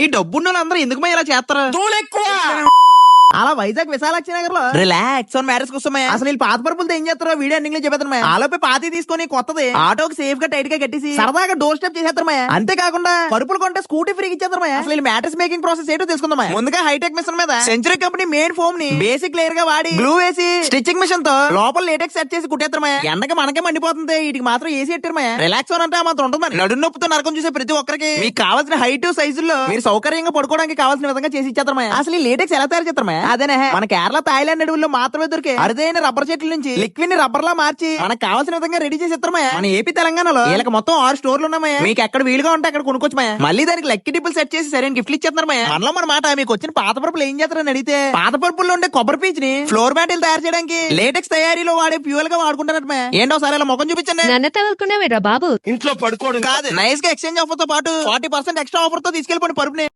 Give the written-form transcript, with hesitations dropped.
ఈ డబ్బున్న అందరూ ఎందుకు ఇలా చేస్తారు? అలా వైజాగ్ విశాలాక్షి నగర్ లో రిలాక్స్ ఆన్ మ్యారేజ్ కోసమే అసలు వీళ్ళు పాత పరుపులతో ఏం చేస్తారో వీడియో ఎండింగ్ లో చెప్పేస్తారు. ఆలోపే పాతి తీసుకొని కొత్తది ఆటోకి సేఫ్ గా టైట్ గా కట్టేసి సరదాగా డోర్ స్టెప్ చేసేస్తారు. అంతేకాకుండా పరుపులు కొంటే స్కూటీ ఫ్రీకి ఇచ్చేస్తారు. అసలు వీళ్ళు మ్యాట్రెస్ మేకింగ్ ప్రాసెస్ ఏంటో తెలుసుకుందాం. ముందుగా హైటెక్ మిషన్ మీద సెంచరీ కంపెనీ మెయిన్ ఫోమ్ ని బేసిక్ లేయర్ గా వాడి గ్లూ వేసి స్టిచ్చింగ్ మిషన్ తో లోపల లేటెక్స్ సెట్ చేసి కుట్టేస్తారు. ఎండకి మనకే మండిపోతుంది, వీటికి మాత్రం ఏసీ పెట్టారు. రిలాక్స్ ఆన్ అంటే మాత్రం ఉంటుంది. నడు నొప్పితో నరకం చూసే ప్రతి ఒక్కరికి మీకు కావాల్సిన హైట్ సైజుల్లో మీరు సౌకర్యంగా పడుకోవడానికి కావాల్సిన విధంగా చేసి ఇచ్చేస్తారు. అసలు ఈ లేటెక్స్ ఎలా తయారు చేస్తారు? అదేనే మన కేరళ థాయిలాండ్ అడవుల్లో మాత్రమే దొరికే అరుదైన రబ్బర్ చెట్ల నుంచి లిక్విడ్ ని రబ్బర్ లా మార్చి మనకు కావాల్సిన విధంగా రెడీ చేసి ఇస్తారమయ్య. మన ఏపీ తెలంగాణలో వీళ్ళకి మొత్తం 6 స్టోర్లు ఉన్నామయ్య. మీకు ఎక్కడ వీలుగా ఉంటే అక్కడ కొనుక్కోవచ్చు. మళ్ళీ దానికి లక్కీ డిప్పులు సెట్ చేసి సరైన గిఫ్ట్లు ఇచ్చేస్తున్నారు. మనలో మన మాట మీకు వచ్చిన పాత పరుపులు ఏం చేస్తారని అడిగితే పాత పరుపుల్లో ఉండే కొబ్బరి పీచ్ ని ఫ్లోర్ మ్యాట్లు తయారు చేయడానికి లేటెక్స్ తయారీలో వాడే ఫ్యూయల్ గా వాడుకుంటారట. ఏంటో సరే ఇలా ముఖం చూపించండి. నన్ను తగులుకున్నావేరా బాబు? ఇంట్లో పడుకోవడం కాదు, నైస్ గా ఎక్స్చేంజ్ ఆఫర్ తో పాటు 40% ఎక్స్ట్రా ఆఫర్ తో తీసుకెళ్ళిపోయిన పరుపుని